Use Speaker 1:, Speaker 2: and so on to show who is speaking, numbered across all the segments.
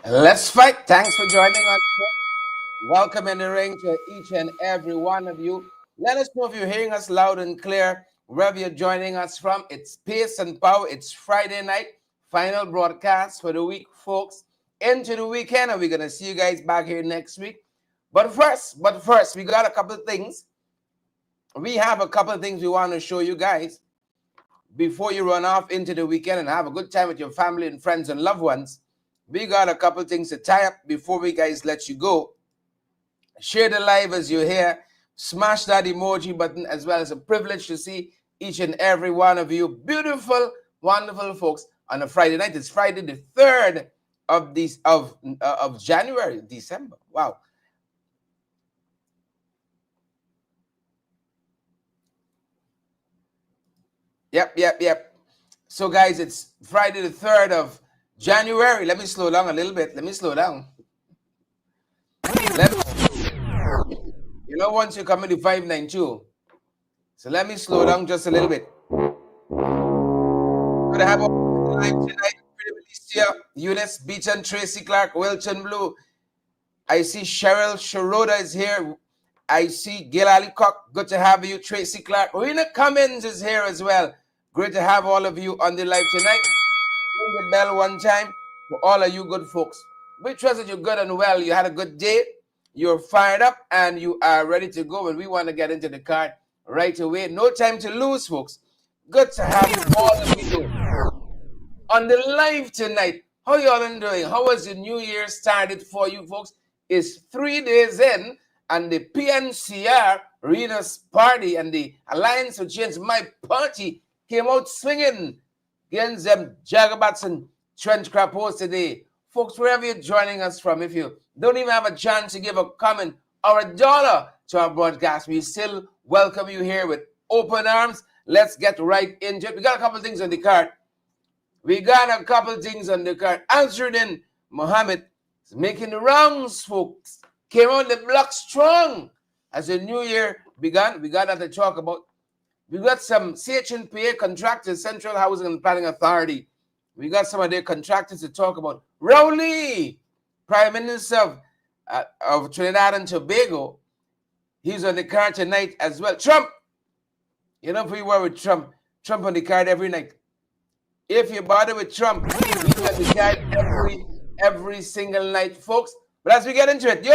Speaker 1: Let's fight. Thanks for joining us. Welcome in the ring to each and every one of you. Let us know if you're hearing us loud and clear wherever you're joining us from. It's Pace and Power. It's Friday night, final broadcast for the week, folks. Into the weekend, and we're gonna see you guys back here next week. But first, we got a couple of things. We have a couple of things we want to show you guys before you run off into the weekend and have a good time with your family and friends and loved ones. We got a couple of things to tie up before we guys let you go. Share the live as you're here. Smash that emoji button, as well as a privilege to see each and every one of you beautiful, wonderful folks on a Friday night. It's Friday the 3rd of January, December. Wow. Yep. So guys, it's Friday the 3rd of January. Let me slow down a little bit. Let me slow down. Once you come into 592. So let me slow down just a little bit. We're going to have a live tonight. Alicia, Eunice, Beaton, Tracy Clark, Wilton Blue. I see Cheryl Sharoda is here. I see Gil Ali Cock. Good to have you. Tracy Clark. Rena Cummins is here as well. Great to have all of you on the live tonight. Ring the bell one time for all of you good folks. We trust that you're good and well. You had a good day. You're fired up and you are ready to go. And we want to get into the card right away. No time to lose, folks. Good to have you all of you on the live tonight. How y'all doing? How was the New Year started for you folks? It's 3 days in, and the PNCR Readers Party and the Alliance for Change My Party came out swinging against them Jagabats and Trench Crapos today. Folks, wherever you're joining us from, if you don't even have a chance to give a comment or a dollar to our broadcast, we still welcome you here with open arms. Let's get right into it. We got a couple things on the card. Answerin Mohammed is making the rounds, folks. Came on the block strong as the new year began. We got that to talk about. We got some CHNPA contractors, Central Housing and Planning Authority. We got some of their contractors to talk about. Rowley, Prime Minister of Trinidad and Tobago, he's on the card tonight as well. Trump, if we were with Trump on the card every night. If you bother with Trump, he's on the card every single night, folks. But as we get into it, the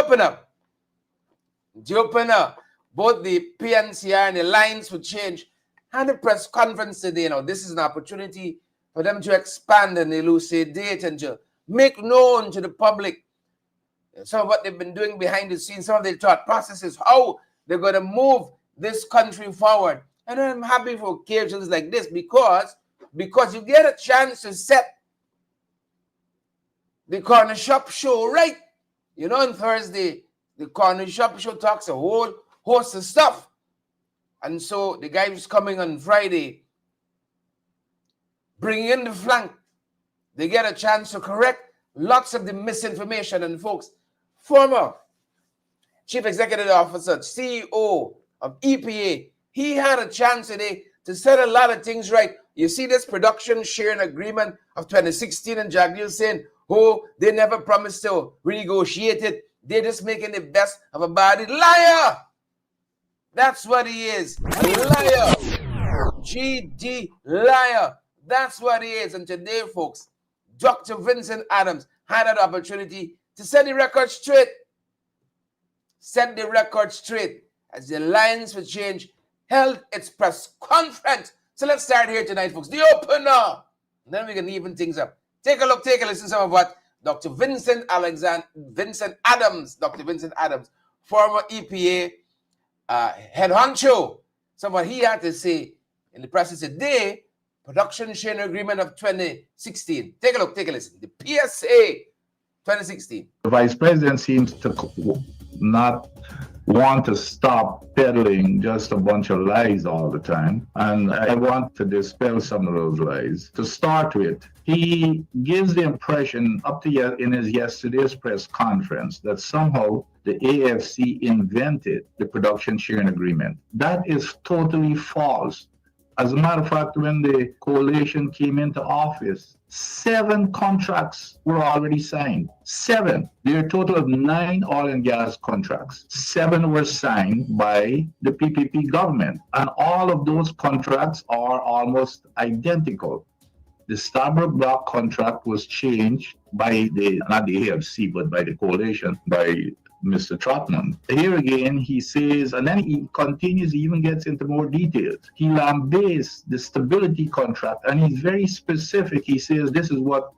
Speaker 1: opener, both the PNCR and the Alliance for Change had a press conference today. This is an opportunity for them to expand and elucidate and to make known to the public some of what they've been doing behind the scenes, some of their thought processes, how they're going to move this country forward. And I'm happy for occasions like this because you get a chance to set the Corner Shop show right. On Thursday, the Corner Shop show talks a whole host of stuff. And so the guy who's coming on Friday, bringing in the flank, they get a chance to correct lots of the misinformation. And folks, former Chief Executive Officer, CEO of EPA, he had a chance today to set a lot of things right. You see this production sharing agreement of 2016 and Jagdeel saying, they never promised to renegotiate it. They're just making the best of a bad liar. That's what he is. A liar. GD liar. That's what he is. And today, folks, Dr. Vincent Adams had an opportunity to set the record straight. Set the record straight as the Alliance for Change held its press conference. So let's start here tonight, folks. The opener. And then we can even things up. Take a look, take a listen to some of what Dr. Vincent Adams, former EPA head honcho, some of what he had to say in the press today, production sharing agreement of 2016. Take a look, take a listen. The PSA 2016.
Speaker 2: The Vice President seems to not want to stop peddling just a bunch of lies all the time. And I want to dispel some of those lies. To start with, he gives the impression in his yesterday's press conference that somehow the AFC invented the production sharing agreement. That is totally false. As a matter of fact, when the coalition came into office, 7 contracts were already signed. 7. There are a total of 9 oil and gas contracts. 7 were signed by the PPP government. And all of those contracts are almost identical. The Starbuck Block contract was changed by not the AFC, but by the coalition, by Mr. Trotman. Here again, he says, and then he continues, he even gets into more details. He lambastes the stability contract, and he's very specific. He says this is what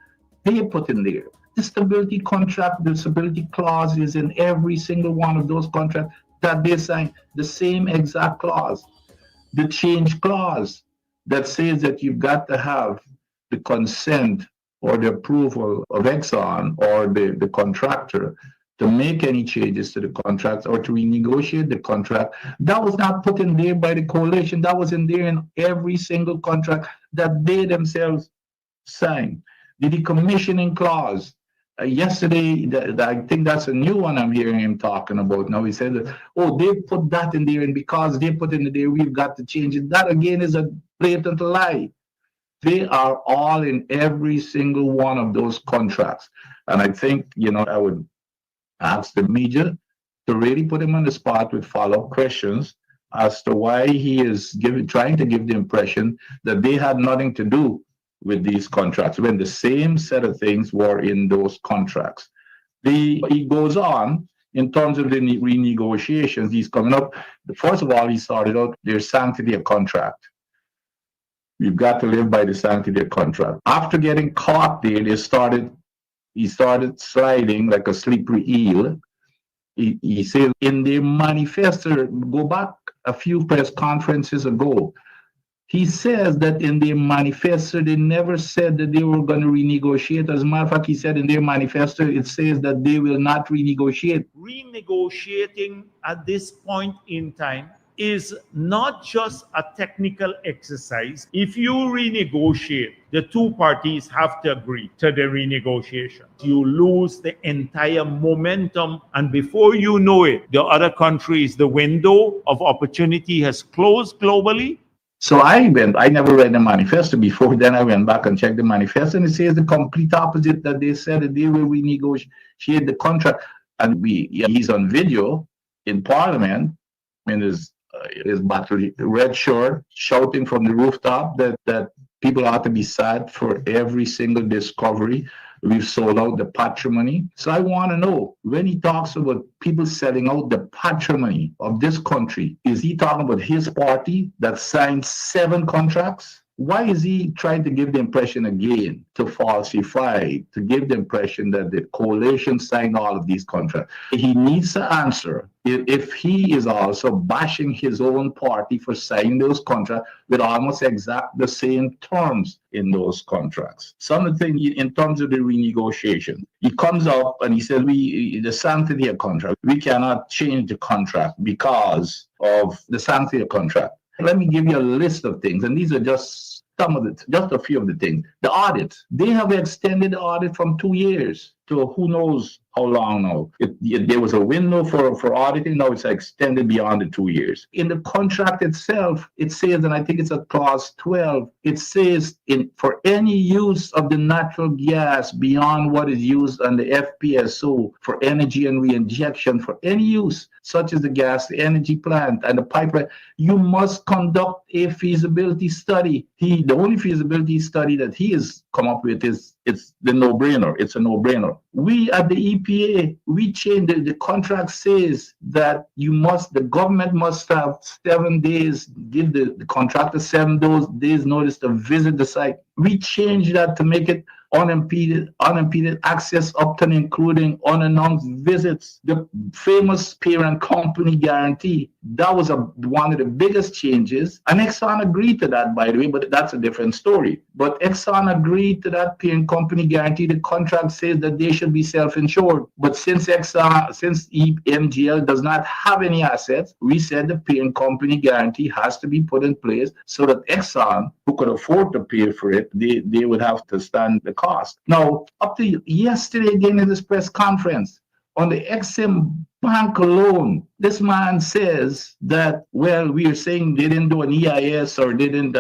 Speaker 2: they put in there. The stability contract, the stability clause is in every single one of those contracts that they sign, the same exact clause. The change clause that says that you've got to have the consent or the approval of Exxon or the contractor to make any changes to the contract or to renegotiate the contract. That was not put in there by the coalition. That was in there in every single contract that they themselves signed. The decommissioning clause. Yesterday, I think that's a new one I'm hearing him talking about now. He said that, oh, they put that in there, and because they put it in there, we've got to change it. That again is a blatant lie. They are all in every single one of those contracts. And I think, I would ask the media to really put him on the spot with follow-up questions as to why he is trying to give the impression that they had nothing to do with these contracts when the same set of things were in those contracts. He goes on in terms of the renegotiations. He's coming up. First of all, he started out there's sanctity of contract. You've got to live by the sanctity of contract. After getting caught there, he started sliding like a slippery eel. He said in their manifesto, go back a few press conferences ago, he says that in their manifesto, they never said that they were going to renegotiate. As a matter of fact, he said in their manifesto, it says that they will not renegotiate.
Speaker 3: Renegotiating at this point in time is not just a technical exercise. If you renegotiate, the two parties have to agree to the renegotiation. You lose the entire momentum, and before you know it, the other countries, the window of opportunity has closed globally.
Speaker 2: So I never read the manifesto before. Then I went back and checked the manifesto, and it says the complete opposite, that they said that they will renegotiate the contract. And he's on video in Parliament in his battle red shirt, shouting from the rooftop that people ought to be sad for every single discovery. We've sold out the patrimony. So I want to know, when he talks about people selling out the patrimony of this country, is he talking about his party that signed 7 contracts? Why is he trying to give the impression again, to falsify, to give the impression that the coalition signed all of these contracts? He needs to answer if he is also bashing his own party for signing those contracts with almost exact the same terms in those contracts. Some of the things in terms of the renegotiation, he comes up and he says, the sanctity of contract, we cannot change the contract because of the sanctity of contract. Let me give you a list of things, and these are just a few of the things. The audit, they have extended the audit from 2 years to who knows how long now. There was a window for auditing, now it's extended beyond the 2 years. In the contract itself, it says, and I think it's a clause 12, it says for any use of the natural gas beyond what is used on the FPSO for energy and reinjection, for any use, such as the gas, the energy plant, and the pipeline, you must conduct a feasibility study. The only feasibility study that he has come up with it's the no-brainer. It's a no-brainer. We at the EPA, we changed the contract says that the government must have 7 days, give the contractor 7 days notice to visit the site. We changed that to make it unimpeded access up to and including unannounced visits. The famous parent company guarantee, that was one of the biggest changes. And Exxon agreed to that, by the way, but that's a different story. But Exxon agreed to that parent company guarantee. The contract says that they should be self-insured. But since MGL does not have any assets, we said the parent company guarantee has to be put in place so that Exxon, who could afford to pay for it, they would have to stand the cost. Now, up to yesterday again in this press conference, On the Exim Bank alone, this man says that, well, we are saying they didn't do an EIS or they didn't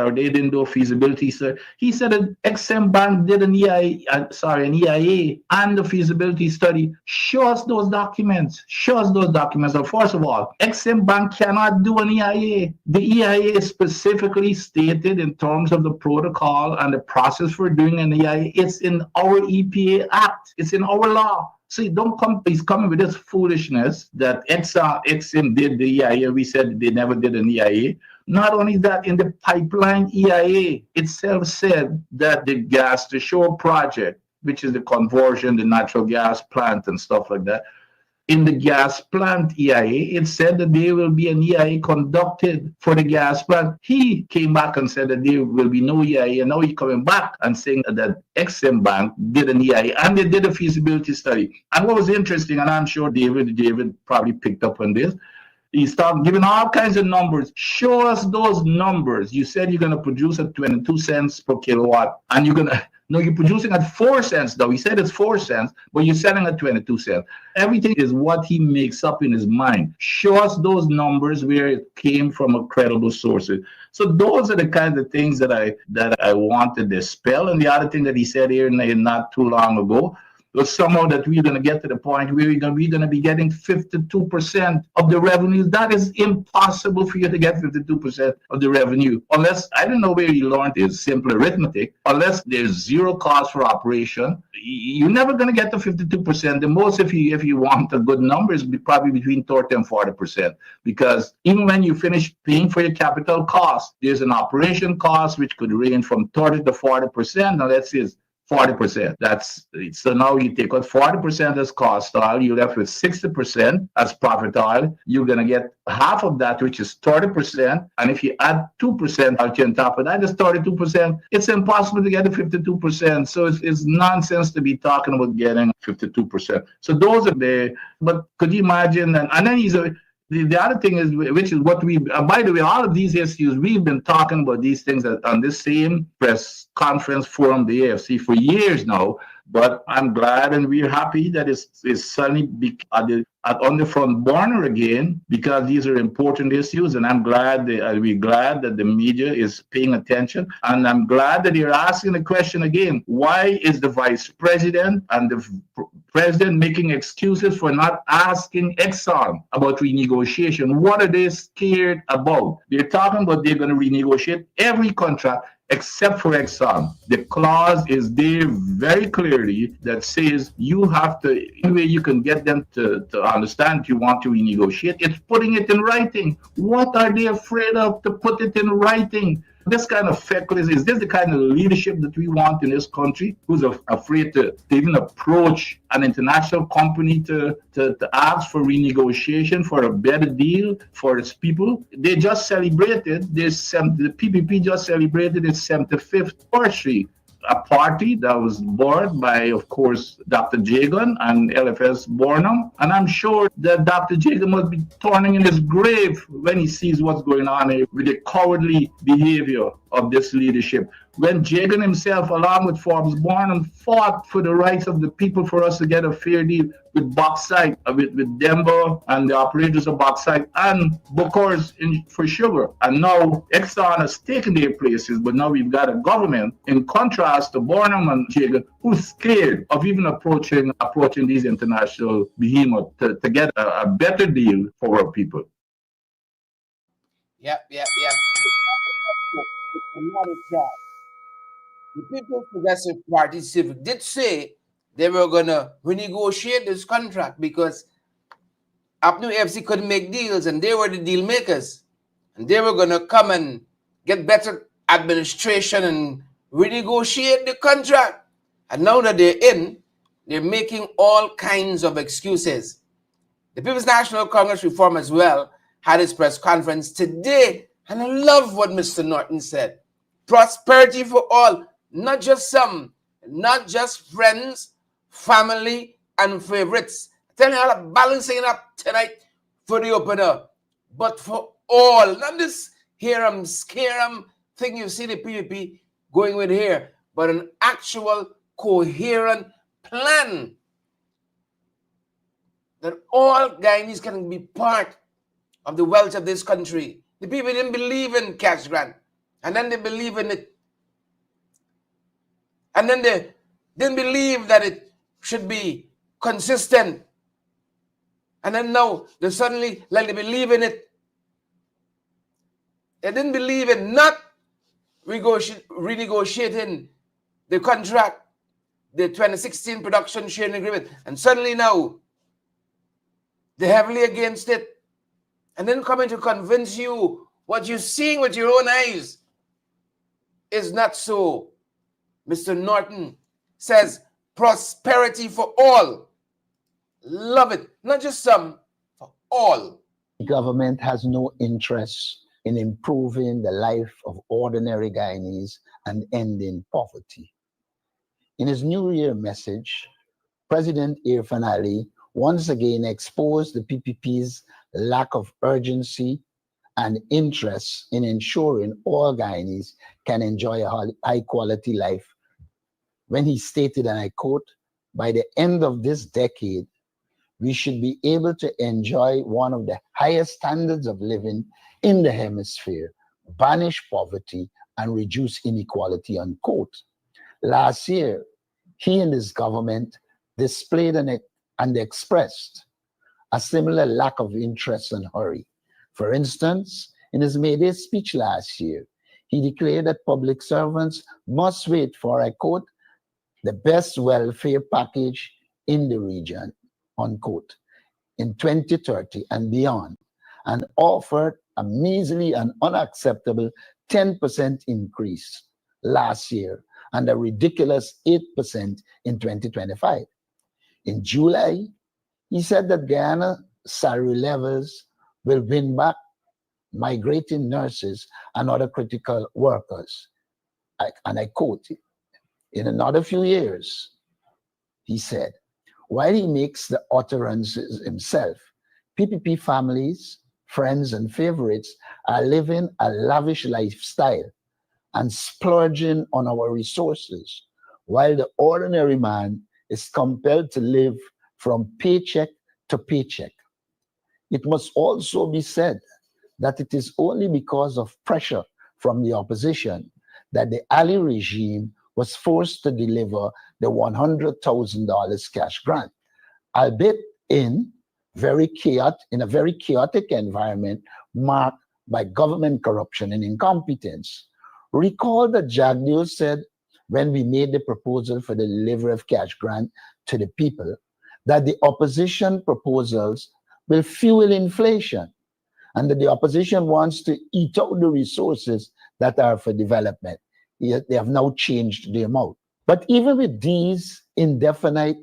Speaker 2: do a feasibility study. He said that Exim Bank did an an EIA and the feasibility study. Show us those documents. Show us those documents. So first of all, Exim Bank cannot do an EIA. The EIA is specifically stated in terms of the protocol and the process for doing an EIA. It's in our EPA Act. It's in our law. See, don't come. He's coming with this foolishness that Exim did the EIA. We said they never did an EIA. Not only that, in the pipeline EIA itself said that the gas to shore project, which is the conversion, the natural gas plant and stuff like that, in the gas plant EIA, it said that there will be an EIA conducted for the gas plant. He came back and said that there will be no EIA. And now he's coming back and saying that Exim Bank did an EIA and they did a feasibility study. And what was interesting, and I'm sure David probably picked up on this, he started giving all kinds of numbers. Show us those numbers. You said you're going to produce at 22 cents per kilowatt, and you're producing at 4 cents, though. He said it's 4 cents, but you're selling at 22 cents. Everything is what he makes up in his mind. Show us those numbers where it came from a credible source. So those are the kinds of things that I want to dispel. And the other thing that he said here not too long ago was somehow that we're going to get to the point where we're going to be getting 52% of the revenue. That is impossible for you to get 52% of the revenue unless, I don't know where you learned is simple arithmetic, unless there's zero cost for operation. You're never going to get to 52%. The most, if you want a good number, is probably between 30 and 40%, because even when you finish paying for your capital cost, there's an operation cost which could range from 30 to 40%. Now let's say 40%. That's so now you take out 40% as cost oil, you're left with 60% as profit oil. You're gonna get half of that, which is 30%. And if you add 2% out on top of that, it's 32%. It's impossible to get to 52%. So it's nonsense to be talking about getting 52%. So those are the, but could you imagine? And then the other thing is, which is what we, by the way, all of these issues, we've been talking about these things on this same press conference forum, the AFC, for years now. But I'm glad and we're happy that it's suddenly on the front burner again, because these are important issues. And I'm glad we're glad that the media is paying attention. And I'm glad that you're asking the question again: why is the vice president and the president making excuses for not asking Exxon about renegotiation? What are they scared about? They're talking about they're going to renegotiate every contract except for Exxon. The clause is there very clearly that says you have to, any way you can get them to understand you want to renegotiate, it's putting it in writing. What are they afraid of to put it in writing? This kind of feckless, is this the kind of leadership that we want in this country, who's afraid to even approach an international company to ask for renegotiation, for a better deal for its people? They just celebrated the PPP just celebrated its 75th anniversary. A party that was born by, of course, Dr. Jagan and LFS Burnham. And I'm sure that Dr. Jagan must be turning in his grave when he sees what's going on here with the cowardly behavior of this leadership. When Jagan himself, along with Forbes Burnham, fought for the rights of the people for us to get a fair deal with bauxite, with Denver and the operators of bauxite and Bokors for sugar. And now Exxon has taken their places, but now we've got a government, in contrast to Burnham and Jagan, who's scared of even approaching these international behemoths to get a better deal for our people.
Speaker 1: Yep. The People's Progressive Party Civic did say they were going to renegotiate this contract because Apnu AFC couldn't make deals and they were the deal makers. And they were going to come and get better administration and renegotiate the contract. And now that they're in, they're making all kinds of excuses. The People's National Congress Reform as well had its press conference today. And I love what Mr. Norton said. Prosperity for all, not just some, not just friends, family, and favorites. Tell you how to balancing it up tonight for the opener, but for all. Not this hear 'em, scare 'em thing you see the PPP going with here, but an actual coherent plan. that all Guyanese can be part of the wealth of this country. The people didn't believe in cash grant, and then they believe in it. And then they didn't believe that it should be consistent. And then now they suddenly, like, they believe in it. They didn't believe in not renegotiating the contract, the 2016 production sharing agreement. And suddenly now, they're heavily against it. And then coming to convince you what you're seeing with your own eyes is not so. Mr. Norton says prosperity for all. Love it. Not just some, for all.
Speaker 4: The government has no interest in improving the life of ordinary Guyanese and ending poverty. In his New Year message, President Irfan Ali once again exposed the PPP's lack of urgency and interest in ensuring all Guyanese can enjoy a high-quality life when he stated, and I quote, "By the end of this decade, we should be able to enjoy one of the highest standards of living in the hemisphere, banish poverty, and reduce inequality," unquote. Last year, he and his government displayed and expressed a similar lack of interest and hurry. For instance, in his May Day speech last year, he declared that public servants must wait for, I quote, "the best welfare package in the region," unquote, in 2030 and beyond, and offered a measly and unacceptable 10% increase last year and a ridiculous 8% in 2025. In July, he said that Guyana salary levels will win back migrating nurses and other critical workers. And I quote, "In another few years," he said, while he makes the utterances himself, PPP families, friends, and favorites are living a lavish lifestyle and splurging on our resources, while the ordinary man is compelled to live from paycheck to paycheck. It must also be said that it is only because of pressure from the opposition that the Ali regime was forced to deliver the $100,000 cash grant, albeit in a very chaotic environment marked by government corruption and incompetence. Recall that Jagdeo said, when we made the proposal for the delivery of cash grant to the people, that the opposition proposals will fuel inflation and that the opposition wants to eat out the resources that are for development. Yet they have now changed the amount. But even with these indefinite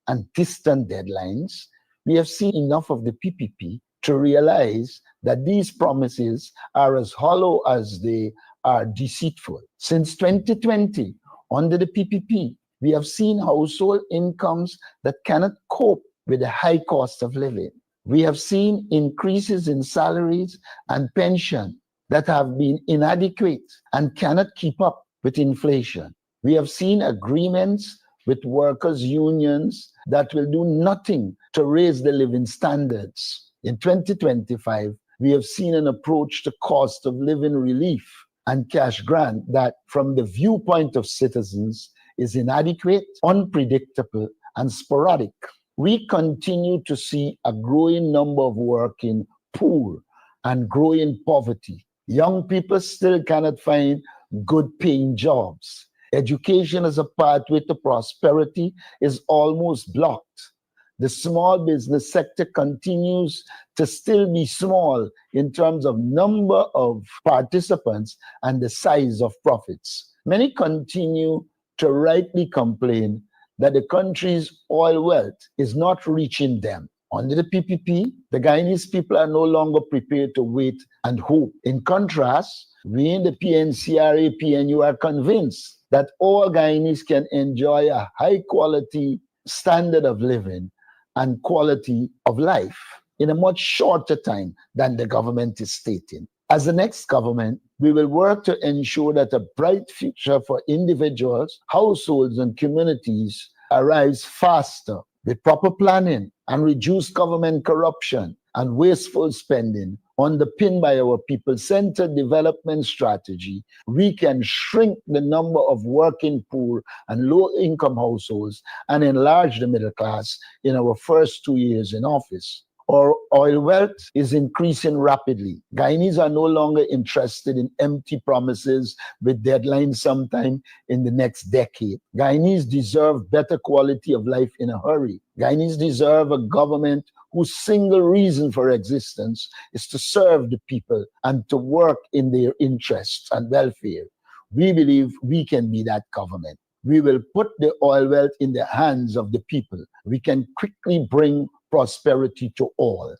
Speaker 4: and distant deadlines, we have seen enough of the PPP to realize that these promises are as hollow as they are deceitful. Since 2020, under the PPP, we have seen household incomes that cannot cope with the high cost of living. We have seen increases in salaries and pension that have been inadequate and cannot keep up with inflation. We have seen agreements with workers' unions that will do nothing to raise the living standards. In 2025, we have seen an approach to cost of living relief and cash grant that, from the viewpoint of citizens, is inadequate, unpredictable, and sporadic. We continue to see a growing number of working poor and growing poverty. Young people still cannot find good paying jobs. Education as a pathway to prosperity is almost blocked. The small business sector continues to still be small in terms of number of participants and the size of profits. Many continue to rightly complain that the country's oil wealth is not reaching them. Under the PPP, the Guyanese people are no longer prepared to wait and hope. In contrast, we in the PNCR AFC are convinced that all Guyanese can enjoy a high-quality standard of living and quality of life in a much shorter time than the government is stating. As the next government, we will work to ensure that a bright future for individuals, households, and communities arrives faster with proper planning, and reduce government corruption and wasteful spending, underpinned by our people-centered development strategy, we can shrink the number of working poor and low-income households and enlarge the middle class in our first 2 years in office. Our oil wealth is increasing rapidly. Guyanese are no longer interested in empty promises with deadlines sometime in the next decade. Guyanese deserve better quality of life in a hurry. Guyanese deserve a government whose single reason for existence is to serve the people and to work in their interests and welfare. We believe we can be that government. We will put the oil wealth in the hands of the people. We can quickly bring prosperity to all.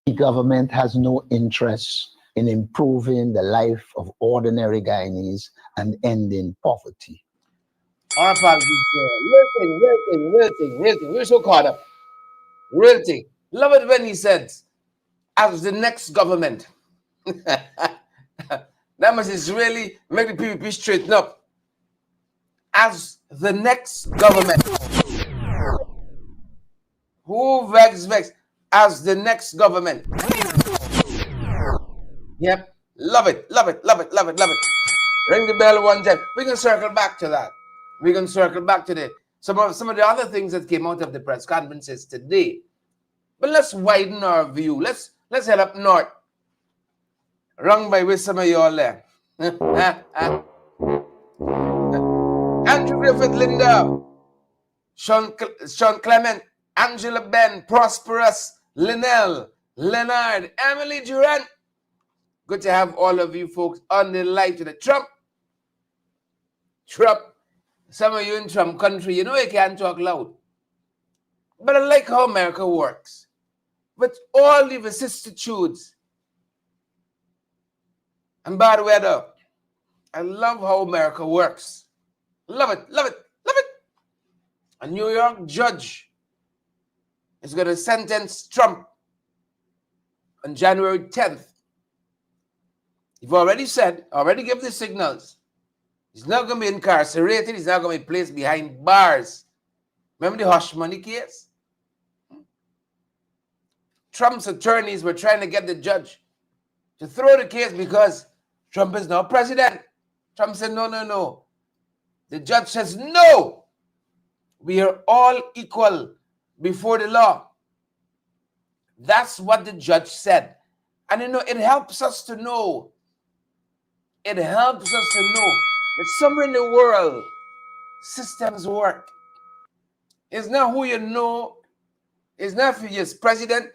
Speaker 4: The government has no interest in improving the life of ordinary Guyanese and ending poverty.
Speaker 1: Our apologies. Wilting. We're so caught up. Wilting. Love it when he said, as the next government. That must really make the PPP straighten up. As the next government. Who vex? As the next government. Yep. Love it. Ring the bell one time. We can circle back to that. We can circle back to some of the other things that came out of the press conferences today. But let's widen our view. Let's head up north. Rung by with some of y'all there. Andrew Griffith, Linda, Sean Clement, Angela Ben, Prosperous, Linnell, Leonard, Emily Durant. Good to have all of you folks on the live today. Trump. Some of you in Trump country, you know you can't talk loud. But I like how America works. With all the vicissitudes and bad weather, I love how America works. Love it. A New York judge is going to sentence Trump on January 10th. You've already given the signals. He's not going to be incarcerated. He's not going to be placed behind bars. Remember the hush money case? Trump's attorneys were trying to get the judge to throw the case because Trump is now president. Trump said, no. The judge says, no. We are all equal before the law. That's what the judge said. And it helps us to know. It helps us to know that somewhere in the world, systems work. It's not who you know. It's not if you're president.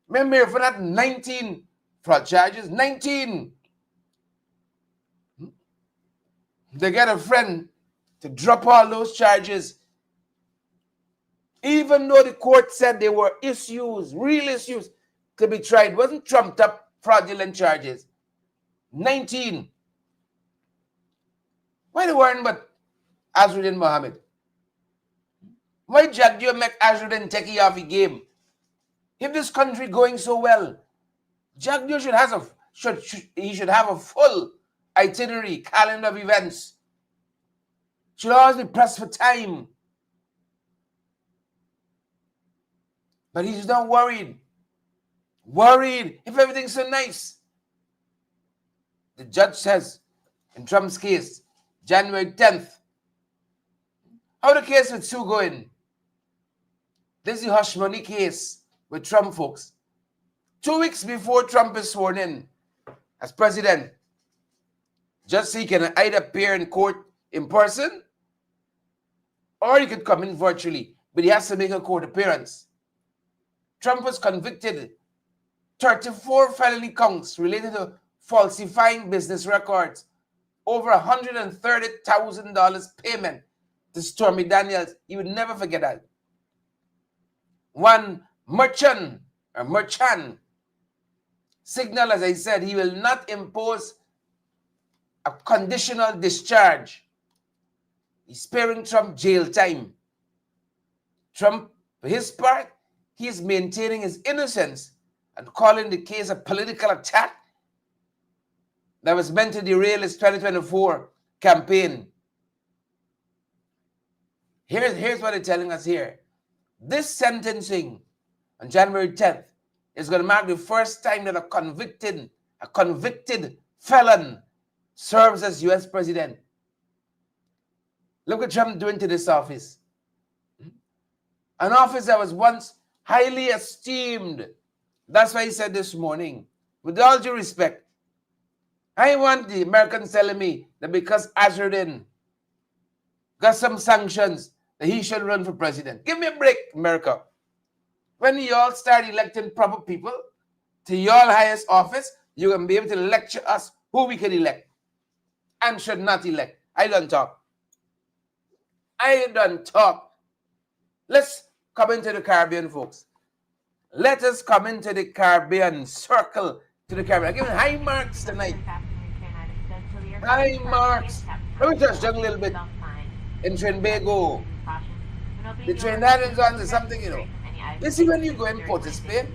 Speaker 1: Remember, for that 19 fraud charges, 19. They get a friend to drop all those charges. Even though the court said there were real issues to be tried. It wasn't trumped up fraudulent charges. 19. Why they weren't but Azruddin Mohammed? Why Jagdio make Azruddin take it off the game? If this country going so well, Jagdio should have a full itinerary, calendar of events. Should always be pressed for time. But he's not worried. Worried if everything's so nice. The judge says, in Trump's case, January 10th. How the case with Sue going? This is the hush money case with Trump folks. 2 weeks before Trump is sworn in as president, just so he can either appear in court in person or he could come in virtually, but he has to make a court appearance. Trump was convicted 34 felony counts related to falsifying business records, over $130,000 payment to Stormy Daniels. You would never forget that. One merchant signal, as I said, he will not impose a conditional discharge. He's sparing Trump jail time. Trump, for his part, he is maintaining his innocence and calling the case a political attack that was meant to derail his 2024 campaign. Here's what they're telling us here. This sentencing on January 10th is going to mark the first time that a convicted felon serves as U.S. president. Look what Trump doing to this office. An office that was once highly esteemed. That's why he said this morning, with all due respect, I want the Americans telling me that because Azardin got some sanctions, that he should run for president. Give me a break, America. When you all start electing proper people to your highest office, you can be able to lecture us who we can elect and should not elect. I don't talk. I don't talk. Let's come into the Caribbean, folks. Let us come into the Caribbean, circle to the Caribbean. I'm giving high marks tonight. High marks. Let me touch down a little bit in Trinbago. The Trinidadians are something, you know. You see, when you go in Port of Spain,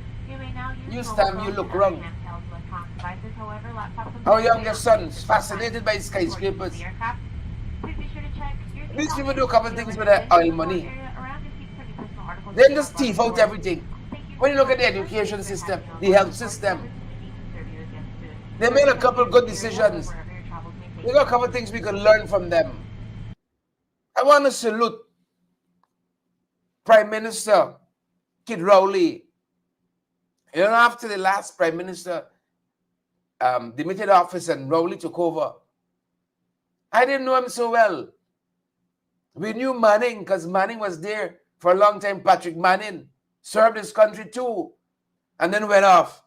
Speaker 1: you stand, you look wrong. Our youngest son's fascinated by skyscrapers. These people do a couple of things with their oil money. They just thief out everything. When you look at the education system, the health system, they made a couple of good decisions. They got a couple of things we can learn from them. I want to salute Prime Minister Kid Rowley. You know, after the last Prime Minister demitted office and Rowley took over, I didn't know him so well. We knew Manning because Manning was there for a long time. Patrick Manning served his country too and then went off.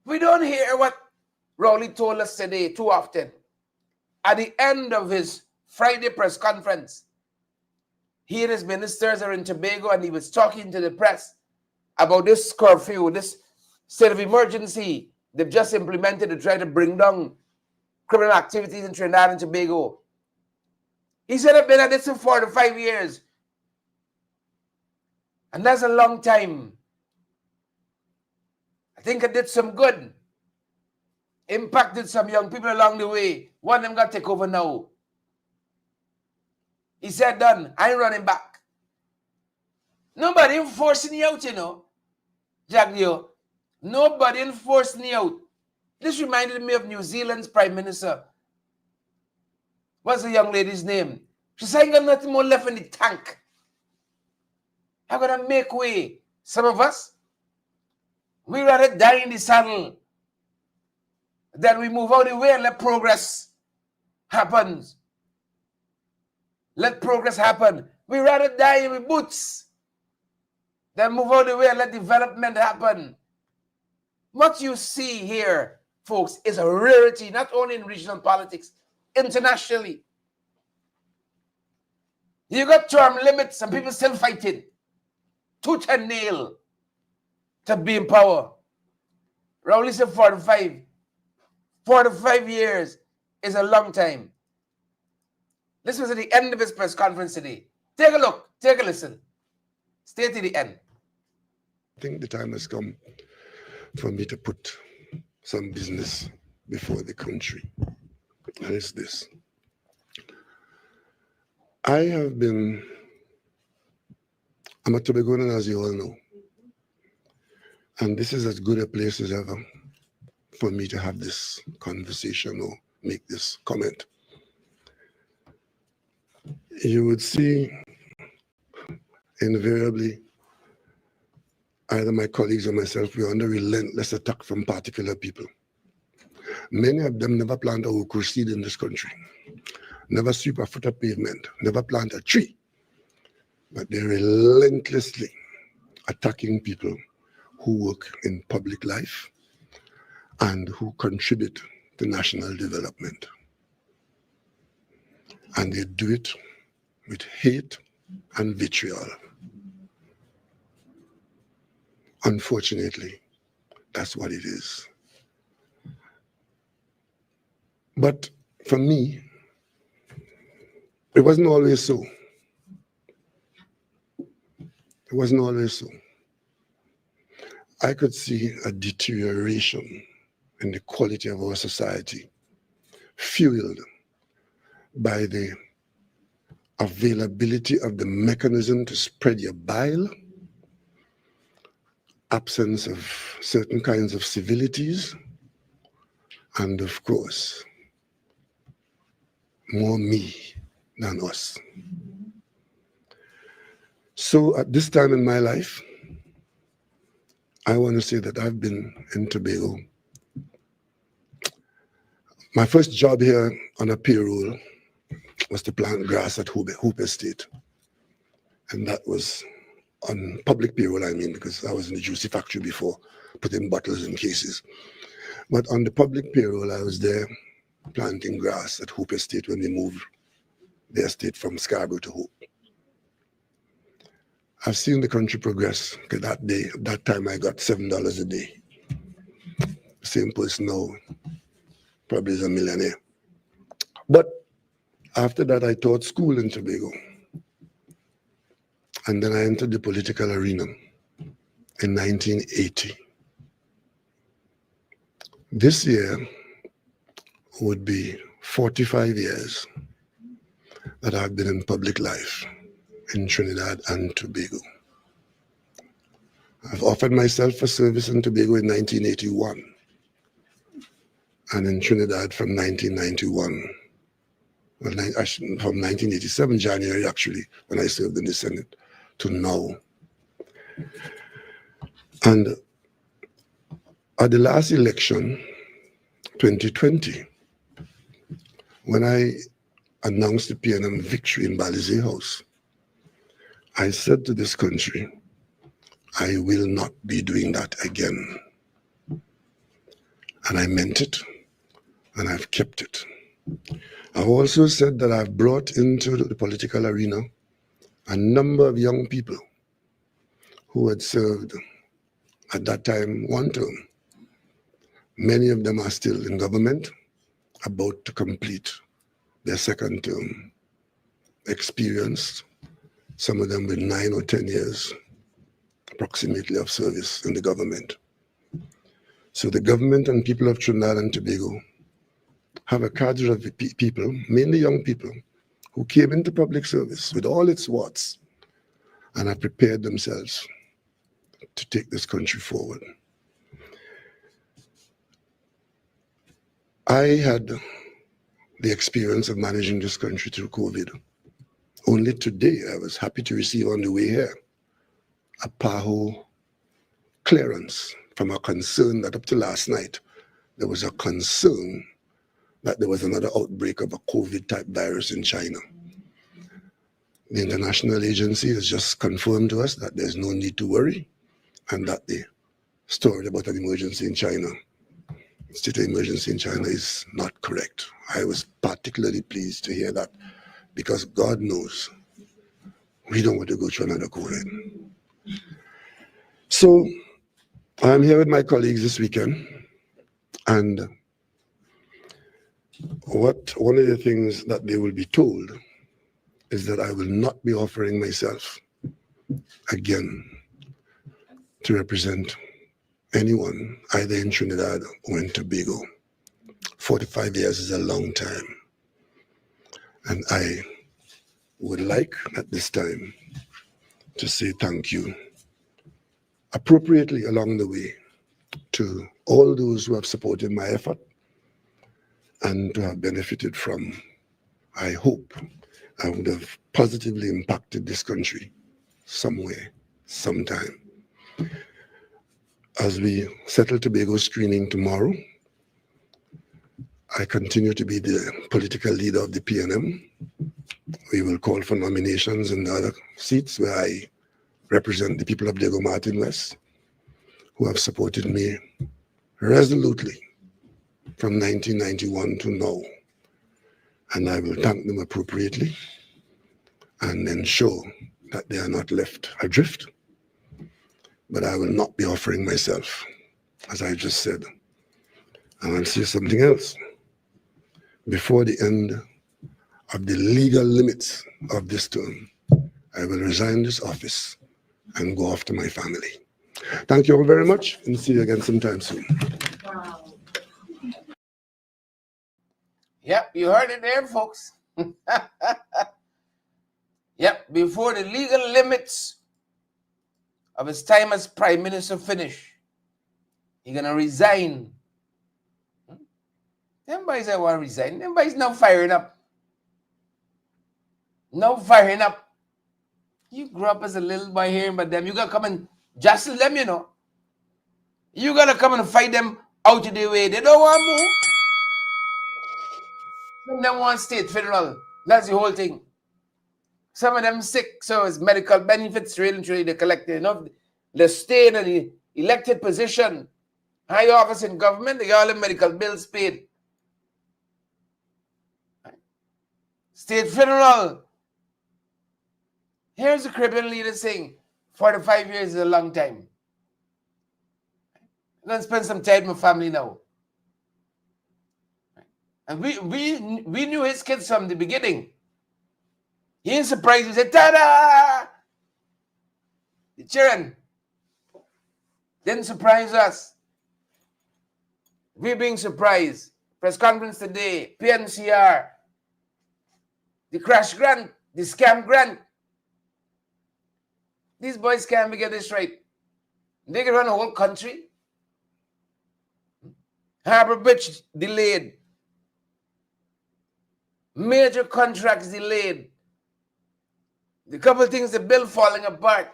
Speaker 1: We don't hear what Rowley told us today too often. At the end of his Friday press conference, he and his ministers are in Tobago and he was talking to the press about this curfew, this state of emergency they've just implemented to try to bring down criminal activities in Trinidad and Tobago. He said, I've been at this for 4 to 5 years. And that's a long time. I think I did some good. Impacted some young people along the way. One of them got to take over now. He said, done. I ain't running back. Nobody forcing you out, you know. Jack Dio. Nobody forcing you out. This reminded me of New Zealand's Prime Minister. What's the young lady's name? She said, I ain't got nothing more left in the tank. I'm going to make way. Some of us, we rather die in the saddle than we move out of the way and let progress happen. Let progress happen. We rather die with boots than move out of the way and let development happen. What you see here, folks, is a rarity, not only in regional politics, internationally. You got term limits and people still fighting tooth and nail to be in power. Rowley said 45. 45 years is a long time. This was at the end of his press conference today. Take a look, take a listen. Stay to the end.
Speaker 5: I think the time has come for me to put some business before the country. And it's this. I'm a Tobagoan, as you all know. And this is as good a place as ever for me to have this conversation or make this comment. You would see invariably either my colleagues or myself, we're under relentless attack from particular people. Many of them never plant a okra seed in this country, never sweep a foot of pavement, never plant a tree, but they're relentlessly attacking people who work in public life and who contribute to national development. And they do it with hate and vitriol. Unfortunately, that's what it is. But for me, it wasn't always so. It wasn't always so. I could see a deterioration in the quality of our society, fueled by the availability of the mechanism to spread your bile, absence of certain kinds of civilities, and of course, more me than us. So at this time in my life, I want to say that I've been in Tobago. My first job here on a payroll was to plant grass at Hope Estate. And that was on public payroll, I mean, because I was in the juicy factory before, putting bottles in cases. But on the public payroll, I was there planting grass at Hope Estate when they moved the estate from Scarborough to Hope. I've seen the country progress. Okay, that time I got $7 a day. Same person now probably is a millionaire. But after that, I taught school in Tobago. And then I entered the political arena in 1980. This year would be 45 years that I've been in public life in Trinidad and Tobago. I've offered myself for service in Tobago in 1981 and in Trinidad from 1991. Well, from 1987, January actually, when I served in the Senate, to now. And at the last election, 2020, when I announced the PNM victory in Balizé House, I said to this country, I will not be doing that again. And I meant it, and I've kept it. I've also said that I've brought into the political arena a number of young people who had served at that time 1 term. Many of them are still in government, about to complete their 2nd term. Experienced, some of them with 9 or 10 years approximately of service in the government. So the government and people of Trinidad and Tobago have a cadre of people, mainly young people, who came into public service with all its warts and have prepared themselves to take this country forward. I had the experience of managing this country through COVID. Only today, I was happy to receive on the way here a PAHO clearance from a concern that up to last night, there was a concern that there was another outbreak of a COVID-type virus in China. The international agency has just confirmed to us that there's no need to worry and that the story about an emergency in China, state of emergency in China, is not correct. I was particularly pleased to hear that because God knows we don't want to go through another COVID. So I'm here with my colleagues this weekend, and one of the things that they will be told is that I will not be offering myself again to represent anyone, either in Trinidad or in Tobago. 45 years is a long time. And I would like at this time to say thank you appropriately along the way to all those who have supported my effort and to have benefited from, I hope, I would have positively impacted this country somewhere, sometime. As we settle Tobago screening tomorrow, I continue to be the political leader of the PNM. We will call for nominations in the other seats where I represent the people of Diego Martin West, who have supported me resolutely from 1991 to now. And I will thank them appropriately and ensure that they are not left adrift. But I will not be offering myself, as I just said. And I'll say something else. Before the end of the legal limits of this term, I will resign this office and go off to my family. Thank you all very much, and see you again sometime soon.
Speaker 6: Wow.
Speaker 1: Yep, you heard it there, folks. before the legal limits of his time as Prime Minister finish, he's going to resign. Them boys I want to resign. Them boys now firing up. Now firing up. You grew up as a little boy hearing about them. You got to come and jostle them, you know. You got to come and fight them out of the way. They don't want to move. Some of them want state, federal. That's the whole thing. Some of them sick, so it's medical benefits really truly they collected. You know, they stay in an elected position, high office in government, they got all the medical bills paid. State, federal. Here's the Caribbean leader saying 45 years is a long time. I'm going to spend some time with my family now. And we knew his kids from the beginning. He ain't surprised. He said, ta-da! The children didn't surprise us. We're being surprised. Press conference today, PNCR, the crash grant, the scam grant. These boys can't get this right. They can run a whole country. Harbor Bridge delayed. Major contracts delayed. The couple of things, the bill falling apart.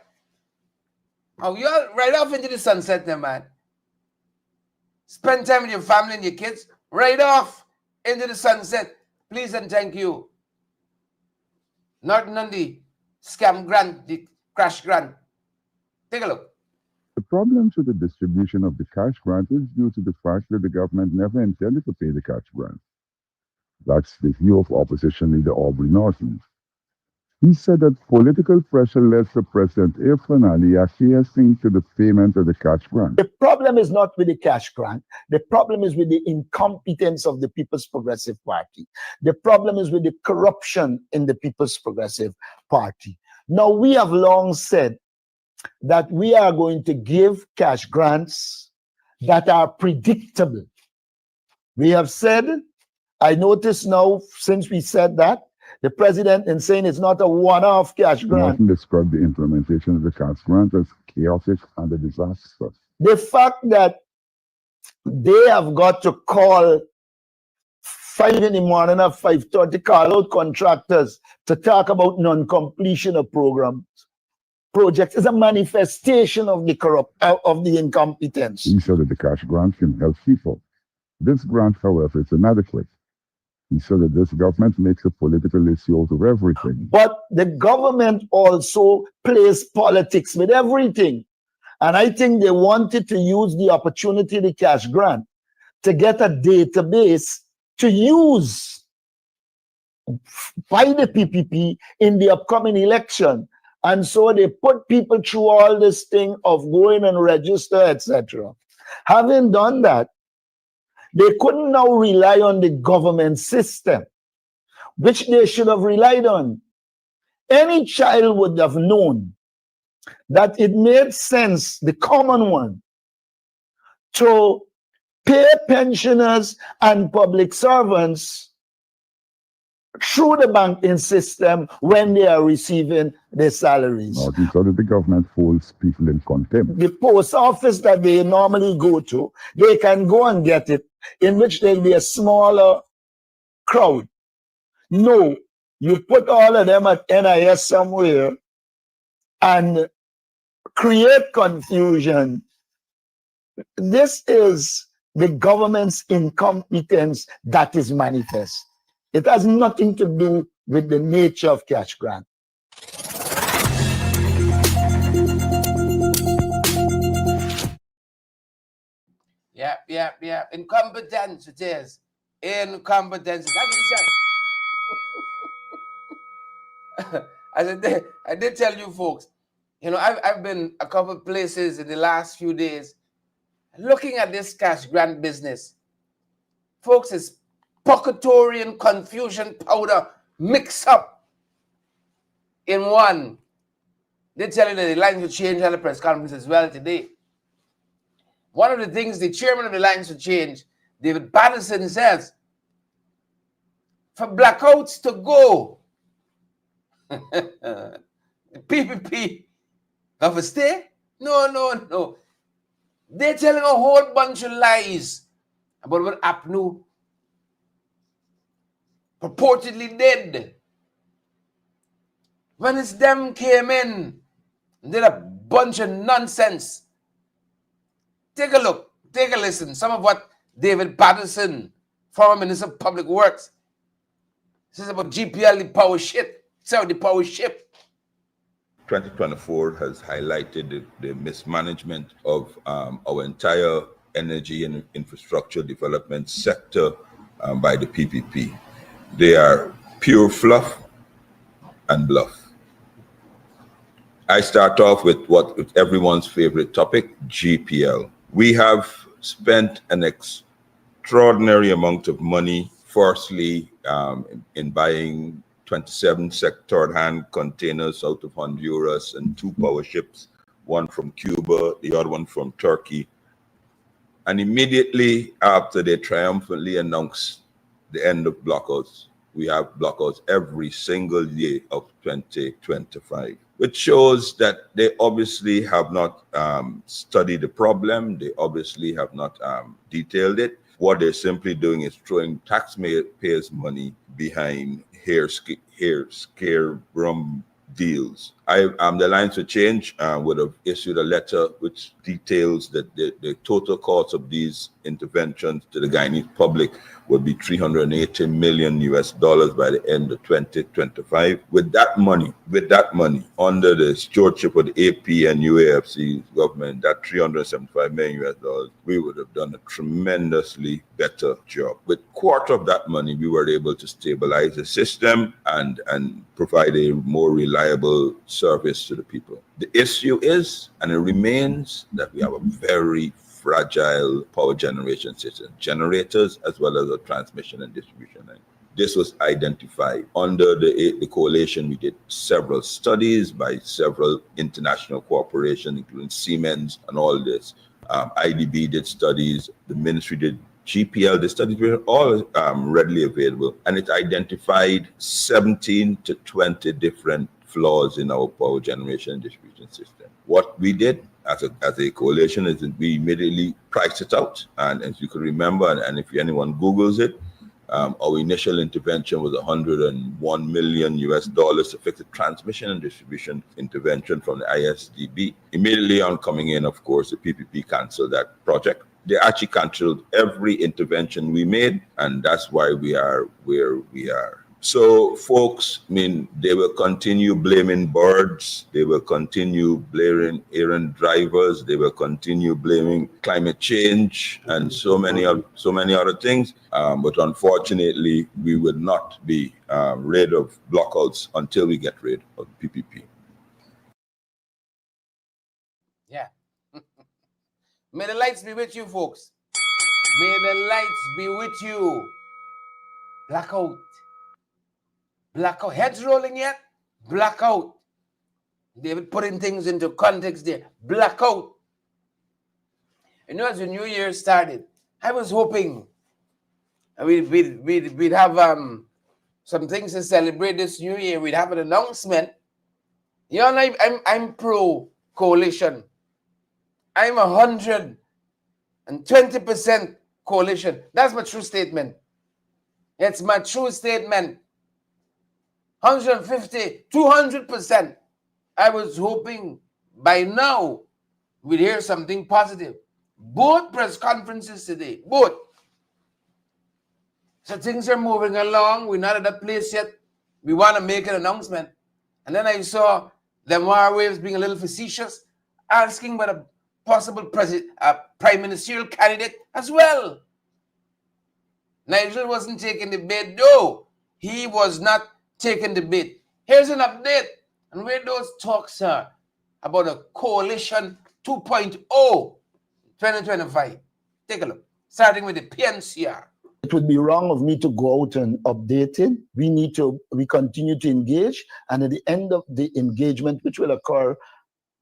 Speaker 1: Oh, you're right off into the sunset there, man. Spend time with your family and your kids. Right off into the sunset. Please and thank you. Not on the scam grant, the crash grant. Take a look.
Speaker 6: The problems with the distribution of the cash grant is due to the fact that the government never intended to pay the cash grant. That's the view of opposition leader Aubrey Norton. He said that political pressure led to President Ali acquiescing to the payment of the cash grant.
Speaker 4: The problem is not with the cash grant. The problem is with the incompetence of the People's Progressive Party. The problem is with the corruption in the People's Progressive Party. Now, we have long said that we are going to give cash grants that are predictable. We have said, I notice now, since we said that, the president is saying it's not a one-off cash grant.
Speaker 6: Norton described the implementation of the cash grant as chaotic and a disaster.
Speaker 4: The fact that they have got to call 5 in the morning at 5:30, call out contractors to talk about non-completion of projects is a manifestation of the incompetence.
Speaker 6: He said that the cash grant can help people. This grant, however, is inadequate. He said that this government makes a political issue out of everything.
Speaker 4: But the government also plays politics with everything. And I think they wanted to use the opportunity, the cash grant, to get a database to use by the PPP in the upcoming election. And so they put people through all this thing of going and register, etc. Having done that, they couldn't now rely on the government system, which they should have relied on. Any child would have known that it made sense, the common one, to pay pensioners and public servants through the banking system when they are receiving their salaries.
Speaker 6: He said that the government holds people in contempt.
Speaker 4: The post office that they normally go to, they can go and get it, in which there'll be a smaller crowd. No, you put all of them at NIS somewhere and create confusion. This is the government's incompetence that is manifest. It has nothing to do with the nature of cash grant.
Speaker 1: Yeah. Incompetence it is. Incompetence. That's what I did tell you folks, you know, I've been a couple of places in the last few days looking at this cash grant business. Folks, it's Pocketorian confusion powder mixed up in one. They tell you that the lines will change at the press conference as well today. One of the things the chairman of the Lines for Change, David Patterson, says, for blackouts to go, PPP have to stay? No. They're telling a whole bunch of lies about what APNU purportedly did. When it's them came in and did a bunch of nonsense. Take a look, take a listen. Some of what David Patterson, former Minister of Public Works, says about GPL, the power ship. So the power ship.
Speaker 7: 2024 has highlighted the mismanagement of our entire energy and infrastructure development sector by the PPP. They are pure fluff and bluff. I start off with with everyone's favorite topic, GPL. We have spent an extraordinary amount of money, firstly, in buying 27 third-hand containers out of Honduras and 2 power ships, one from Cuba, the other one from Turkey. And immediately after they triumphantly announced the end of blackouts, we have blackouts every single day of 2025, which shows that they obviously have not studied the problem. They obviously have not detailed it. What they're simply doing is throwing taxpayers' money behind scaregram deals. The Alliance for Change would have issued a letter which details that the total cost of these interventions to the Guyanese public would be $380 million by the end of 2025. With that money, under the stewardship of the AP and UAFC government, that $375 million, we would have done a tremendously better job. With quarter of that money, we were able to stabilize the system and provide a more reliable service to the people. The issue is, and it remains, that we have a very fragile power generation system, generators as well as a transmission and distribution line. This was identified under the coalition. We did several studies by several international corporations, including Siemens and all this. IDB did studies, the ministry did GPL, the studies were all readily available, and it identified 17 to 20 different flaws in our power generation and distribution system. What we did as a coalition is that we immediately priced it out. And as you can remember, and if anyone Googles it, our initial intervention was $101 million to fix the transmission and distribution intervention from the ISDB. Immediately on coming in, of course, the PPP canceled that project. They actually canceled every intervention we made, and that's why we are where we are. So folks, they will continue blaming birds, they will continue blaming errant drivers, they will continue blaming climate change and so many other things. But unfortunately, we will not be rid of blackouts until we get rid of PPP.
Speaker 1: Yeah. May the lights be with you, folks. May the lights be with you. Blackout. Blackout. Heads rolling yet? Blackout. David putting things into context there. Blackout. As the new year started, I was hoping we'd have some things to celebrate this new year. We'd have an announcement. I'm pro coalition. I'm 120% coalition. That's my true statement. It's my true statement. 150, 200%. I was hoping by now we'd hear something positive. Both press conferences today, both. So things are moving along. We're not at that place yet. We want to make an announcement. And then I saw them waves being a little facetious, asking about a possible prime ministerial candidate as well. Nigel wasn't taking the bait, though. He was not taking the bait. Here's an update on where those talks are about a coalition 2.0 2025. Take a look, starting with the PNCR.
Speaker 4: It would be wrong of me to go out and update it. We continue to engage, and at the end of the engagement, which will occur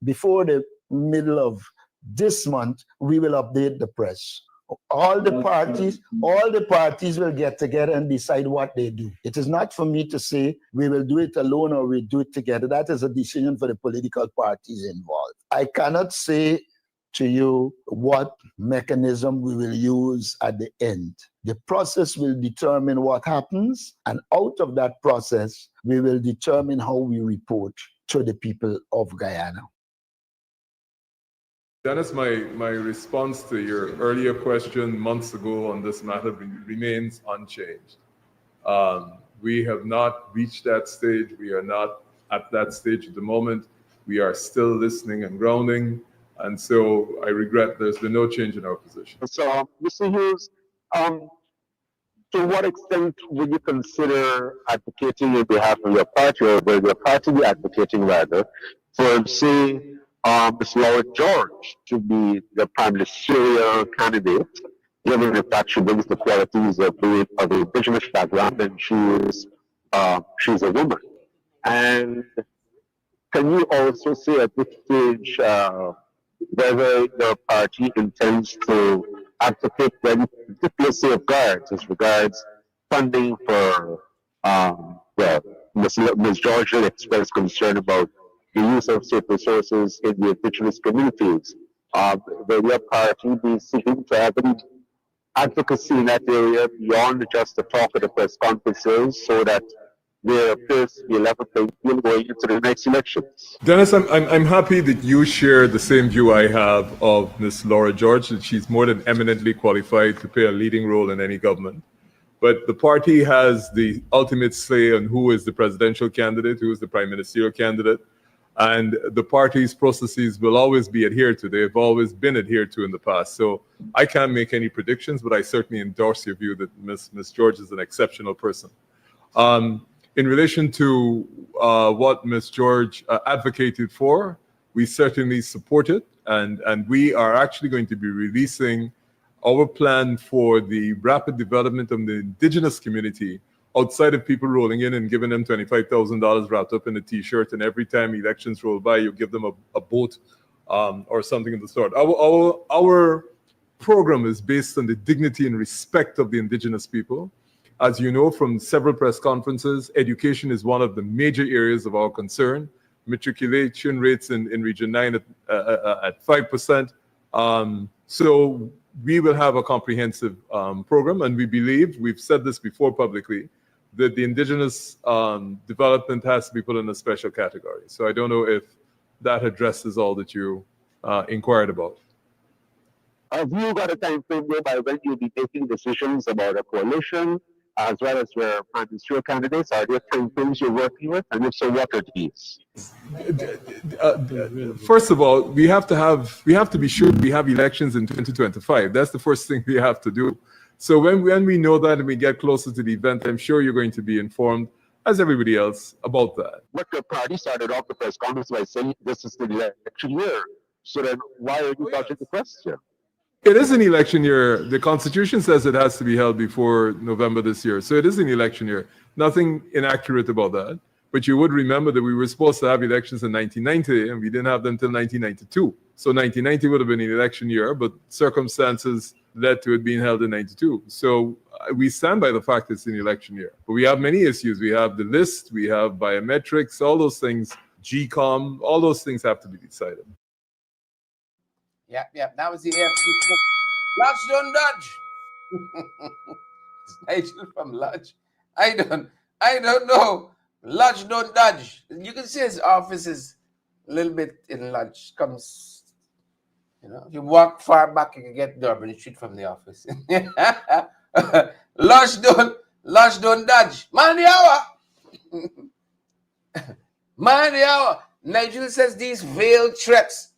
Speaker 4: before the middle of this month, we will update the press. All the parties will get together and decide what they do. It is not for me to say we will do it alone or we do it together. That is a decision for the political parties involved. I cannot say to you what mechanism we will use at the end. The process will determine what happens, and out of that process, we will determine how we report to the people of Guyana.
Speaker 8: Dennis, my response to your earlier question months ago on this matter remains unchanged. We have not reached that stage. We are not at that stage at the moment. We are still listening and grounding. And so I regret there's been no change in our position.
Speaker 9: So, Mr. Hughes, to what extent would you consider advocating on behalf of your party, or will your party be advocating rather, for, say, Ms. Laura George to be the prime ministerial candidate, given the fact she brings the qualities of the indigenous background and she's a woman? And can you also say at this stage whether your party intends to advocate any particular safeguards as regards funding for Ms. George expressed concern about the use of state resources in the indigenous communities. Will your party be seeking to have any advocacy in that area beyond just the talk at the press conferences, so that there appears to be a level playing field going into the next elections?
Speaker 8: Dennis, I'm happy that you share the same view I have of Ms. Laura George, that she's more than eminently qualified to play a leading role in any government. But the party has the ultimate say on who is the presidential candidate, who is the prime ministerial candidate. And the party's processes will always be adhered to. They've always been adhered to in the past. So I can't make any predictions, but I certainly endorse your view that Ms. George is an exceptional person. In relation to what Ms. George advocated for, we certainly support it. And we are actually going to be releasing our plan for the rapid development of the indigenous community, outside of people rolling in and giving them $25,000 wrapped up in a T-shirt, and every time elections roll by, you give them a boat or something of the sort. Our program is based on the dignity and respect of the indigenous people. As you know from several press conferences, education is one of the major areas of our concern. Matriculation rates in Region 9 at 5%. So we will have a comprehensive program, and we believe, we've said this before publicly, that the indigenous development has to be put in a special category. So I don't know if that addresses all that you inquired about.
Speaker 9: Have you got a time frame by when you'll be making decisions about a coalition, as well as your prime ministerial candidates? Are there time frames you're working with? And if so, what are these?
Speaker 8: First of all, we have to be sure we have elections in 2025. That's the first thing we have to do. So when we know that and we get closer to the event, I'm sure you're going to be informed, as everybody else, about that.
Speaker 9: But your party started off the press conference by saying this is the election year. So then why are you dodging the question?
Speaker 8: It is an election year. The Constitution says it has to be held before November this year. So it is an election year. Nothing inaccurate about that. But you would remember that we were supposed to have elections in 1990, and we didn't have them until 1992. So 1990 would have been an election year, but circumstances led to it being held in 92. So we stand by the fact it's an election year. But we have many issues. We have the list, we have biometrics, all those things, GCOM, all those things have to be decided.
Speaker 1: Yeah, that was the AFC. Lodge don't dodge. It's Nigel from Lodge. I don't know. Lodge don't dodge. You can see his office is a little bit in Lodge. Comes, if you walk far back, you can get Durban Street from the office. Lodge don't dodge. Man the hour. Man the hour. Nigel says these veiled threats.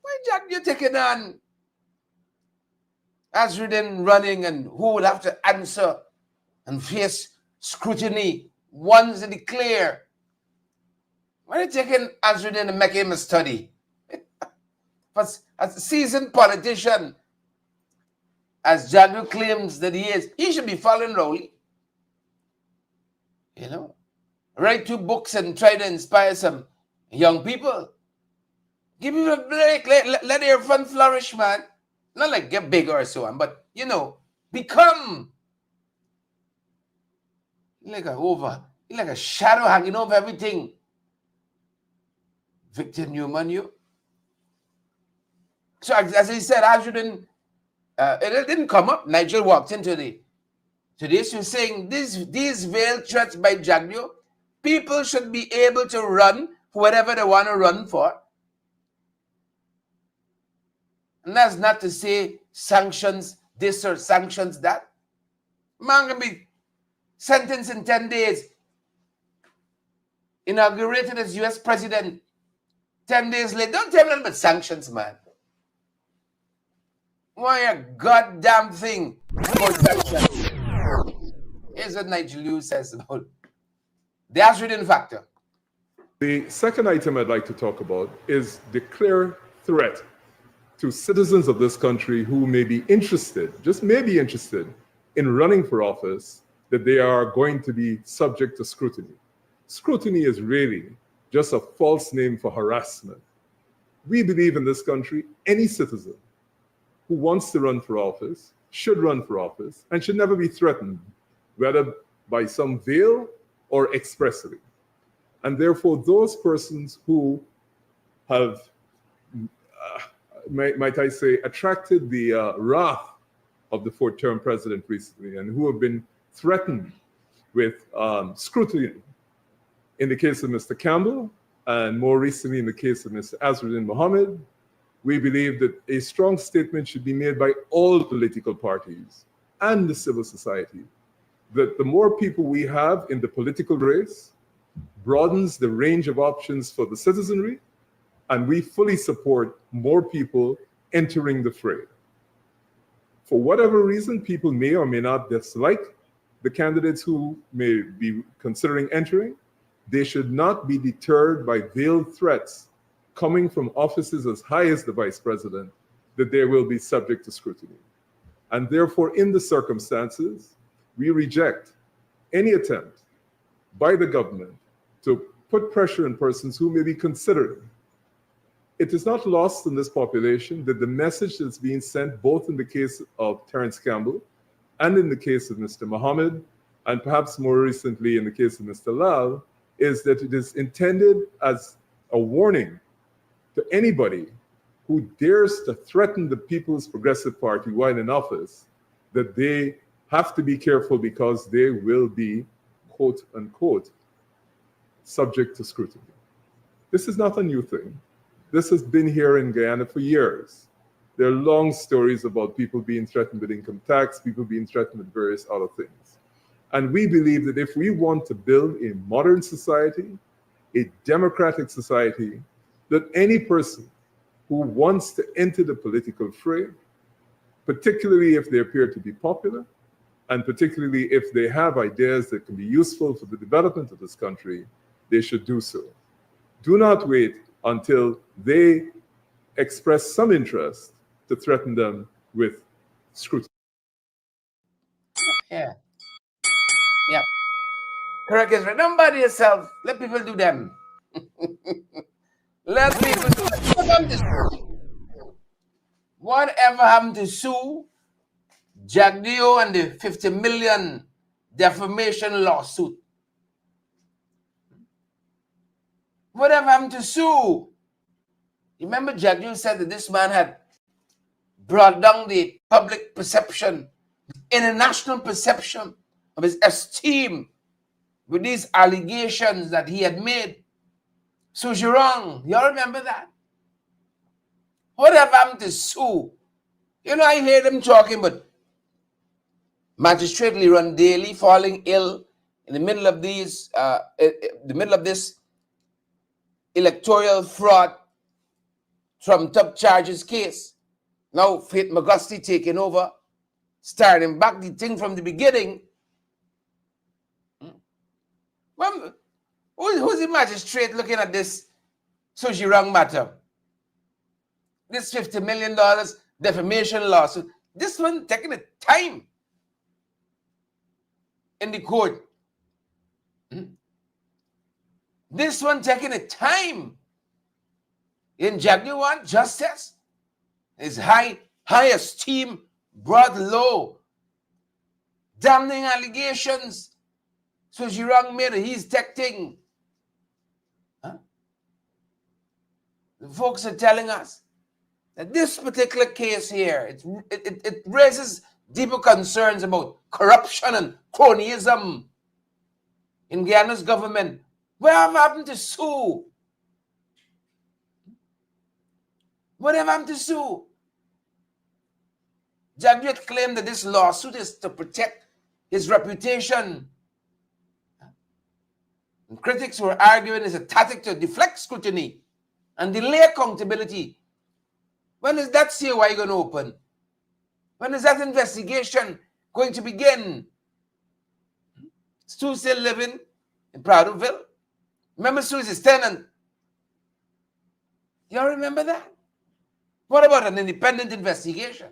Speaker 1: Why, Jack, you taking on Azruddin running, and who will have to answer and face scrutiny once in the clear? Why are you taking Azruddin and making him a study? As a seasoned politician, as Jadu claims that he is, he should be following Rowley. Write 2 books and try to inspire some young people. Give him a break. Let your fun flourish, man. not like get bigger or so on, but you know, become like a shadow hanging over everything. Victor Newman, you. So as I said, I shouldn't. It didn't come up. Nigel walked in today. Today she was saying these veiled threats by Jagdio, people should be able to run for whatever they want to run for. And that's not to say sanctions this or sanctions that. Man can be sentenced in 10 days, inaugurated as US president 10 days later. Don't tell me nothing but sanctions, man. Why a goddamn thing about sanctions? Here's what Nigel Lewis says about the Asridian factor.
Speaker 8: The second item I'd like to talk about is the clear threat to citizens of this country who may be interested, just may be interested, in running for office, that they are going to be subject to scrutiny. Scrutiny is really just a false name for harassment. We believe in this country, any citizen who wants to run for office should run for office and should never be threatened, whether by some veil or expressly. And therefore, those persons who have, might I say, attracted the wrath of the fourth-term president recently and who have been threatened with scrutiny, in the case of Mr. Campbell, and more recently in the case of Mr. Azruddin Mohammed, we believe that a strong statement should be made by all political parties and the civil society that the more people we have in the political race broadens the range of options for the citizenry, and we fully support more people entering the fray. For whatever reason, people may or may not dislike the candidates who may be considering entering. They should not be deterred by veiled threats coming from offices as high as the vice president that they will be subject to scrutiny. And therefore, in the circumstances, we reject any attempt by the government to put pressure on persons who may be considered. It is not lost in this population that the message that's being sent, both in the case of Terence Campbell and in the case of Mr. Mohammed, and perhaps more recently in the case of Mr. Lal, is that it is intended as a warning to anybody who dares to threaten the People's Progressive Party while in office, that they have to be careful because they will be, quote unquote, subject to scrutiny. This is not a new thing. This has been here in Guyana for years. There are long stories about people being threatened with income tax, people being threatened with various other things. And we believe that if we want to build a modern society, a democratic society, that any person who wants to enter the political fray, particularly if they appear to be popular, and particularly if they have ideas that can be useful for the development of this country, they should do so. Do not wait until they express some interest to threaten them with scrutiny.
Speaker 1: Yeah. Yeah. Correct is right. Don't bother yourself. Let people do them. Let people do them. Whatever happened to Sue, Jagdio, and the 50 million defamation lawsuit? Whatever happened to Sue? You remember Jagdio said that this man had brought down the public perception, international perception of his esteem with these allegations that he had made. So Jurong, y'all remember that? Whatever happened to Sue? You know, I hear them talking, but magistrate run daily falling ill in the middle of these, this electoral fraud from top charges case. Now Faith Magusti taking over, starting back the thing from the beginning. Well, who's the magistrate looking at this Sojirang matter? This $50 million defamation lawsuit. This one taking a time in the court. This one taking a time. In Jagdio want justice. It's high high esteem brought low, damning allegations. So Girang made he's detecting. Huh? The folks are telling us that this particular case here, it raises deeper concerns about corruption and cronyism in Guyana's government. What have happened to Sue? What have happened to Sue? Javier claimed that this lawsuit is to protect his reputation. And critics were arguing it's a tactic to deflect scrutiny and delay accountability. When is that COI going to open? When is that investigation going to begin? Stu still living in Pradoville. Remember, Stu is his tenant. Y'all remember that? What about an independent investigation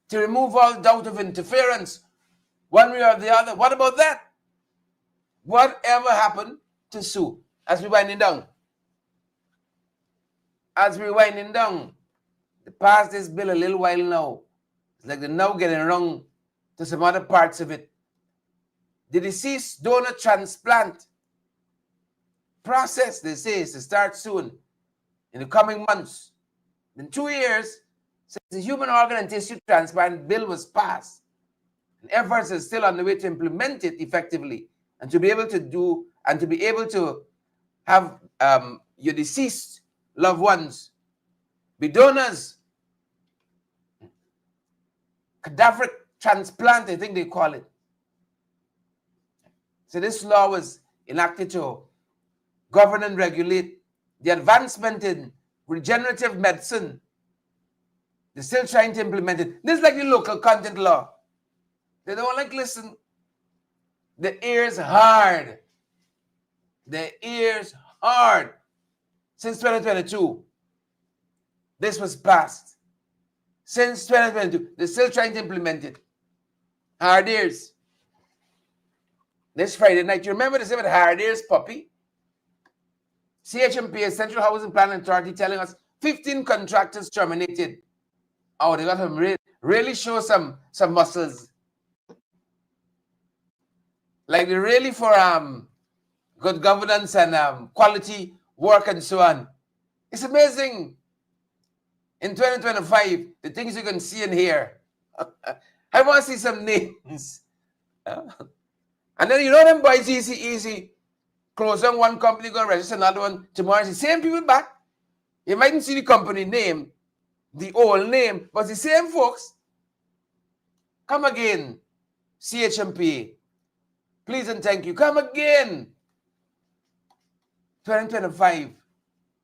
Speaker 1: to remove all doubt of interference, one way or the other? What about that? Whatever happened to Sue? As we're winding down, they passed this bill a little while now. It's like they're now getting around to some other parts of it. The deceased donor transplant process, they say, is to start soon, in the coming months. In 2 years, since the human organ and tissue transplant bill was passed, and efforts are still on the way to implement it effectively, and to be able to have your deceased loved ones be donors. Cadaveric transplant, I think they call it. So this law was enacted to govern and regulate the advancement in regenerative medicine. They're still trying to implement it. This is like the local content law. They don't like listen. The ears hard. The ears hard. Since 2022, this was passed. Since 2022, they're still trying to implement it. Hard ears. This Friday night, you remember the same with hard ears, puppy? CHMP, Central Housing Planning Authority, telling us 15 contractors terminated. Oh, they got to really show some muscles. Like they're really for good governance and quality work and so on. It's amazing. In 2025, the things you can see and hear. I want to see some names. And then you know them boys easy. Close down one company, go and register another one. Tomorrow, it's the same people back. You mightn't see the company name, the old name, but the same folks. Come again, CHMP. Please and thank you. Come again. 2025.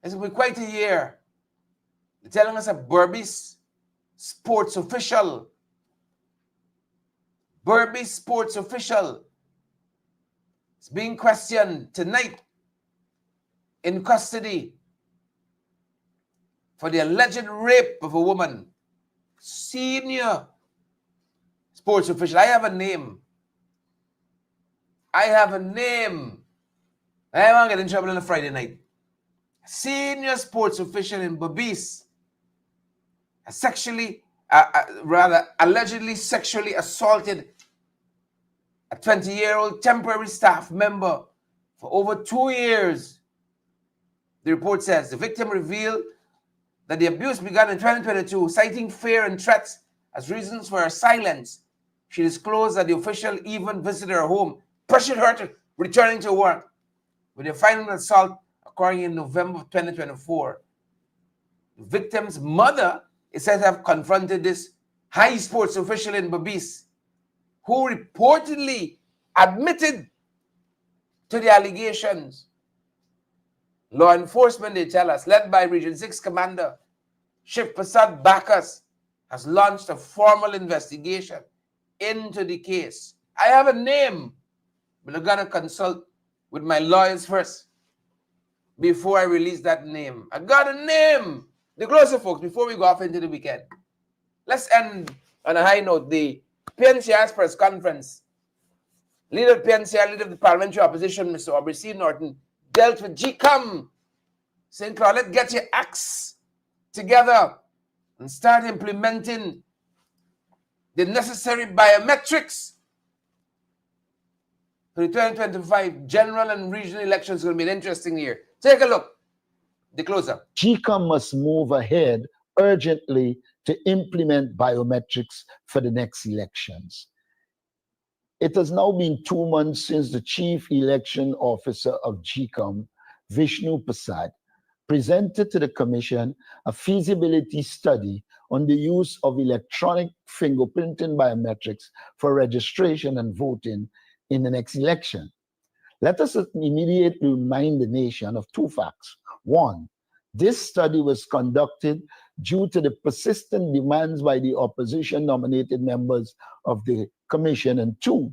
Speaker 1: It's been quite a year. They're telling us a Berbice sports official. Berbice sports official is being questioned tonight in custody for the alleged rape of a woman. Senior sports official. I have a name. I want to get in trouble on a Friday night. Senior sports official in Berbice allegedly sexually assaulted a 20-year-old temporary staff member for over 2 years. The report says the victim revealed that the abuse began in 2022, citing fear and threats as reasons for her silence. She disclosed that the official even visited her home, pressured her to returning to work, with the final assault occurring in November of 2024. The victim's mother is said to have confronted this high sports official in Berbice, who reportedly admitted to the allegations. Law enforcement, they tell us, led by Region 6 Commander Shiv Prasad Bakas, has launched a formal investigation into the case. I have a name, but I'm going to consult with my lawyers first before I release that name. I got a name. The closer folks, before we go off into the weekend, let's end on a high note. The PNCR's press conference. Leader of PNCR, leader of the parliamentary opposition, Mr. Aubrey C. Norton, dealt with GCOM, saying, let's get your acts together and start implementing the necessary biometrics for the 2025 general and regional elections. Is going to be an interesting year. Take a look. The closer.
Speaker 4: GCOM must move ahead urgently to implement biometrics for the next elections. It has now been 2 months since the Chief Election Officer of GCOM, Vishnu Prasad, presented to the Commission a feasibility study on the use of electronic fingerprinting biometrics for registration and voting in the next election. Let us immediately remind the nation of 2 facts. 1, this study was conducted due to the persistent demands by the opposition-nominated members of the Commission. And 2,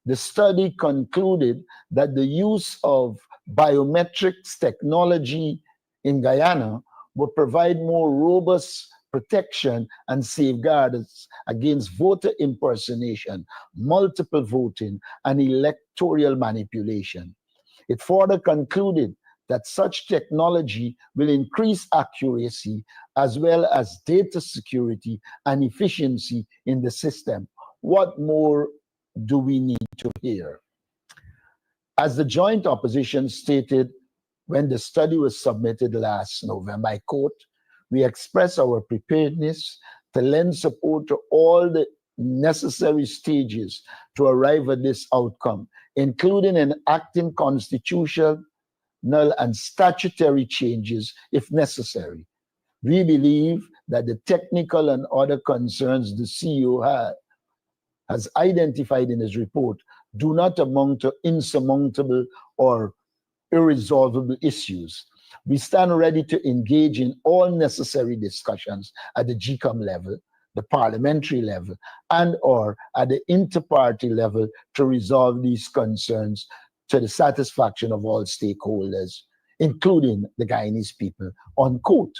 Speaker 4: the study concluded that the use of biometrics technology in Guyana will provide more robust protection and safeguards against voter impersonation, multiple voting, and electoral manipulation. It further concluded that such technology will increase accuracy as well as data security and efficiency in the system. What more do we need to hear? As the joint opposition stated when the study was submitted last November, I quote, "We express our preparedness to lend support to all the necessary stages to arrive at this outcome, including enacting constitutional and statutory changes if necessary. We believe that the technical and other concerns the CEO has identified in his report do not amount to insurmountable or irresolvable issues. We stand ready to engage in all necessary discussions at the GCOM level, the parliamentary level, and or at the inter-party level to resolve these concerns to the satisfaction of all stakeholders, including the Guyanese people," unquote.